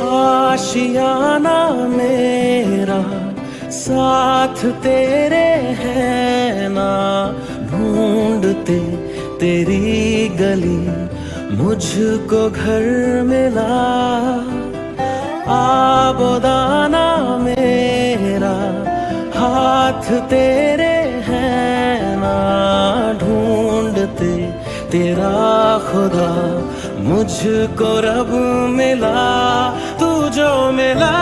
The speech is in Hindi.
आशियाना मेरा साथ तेरे है ना, ढूंढते तेरी गली मुझको घर मिला। आबोदाना मेरा हाथ तेरे है ना, ढूंढते तेरा खुदा मुझको रब मिला। तू जो मिला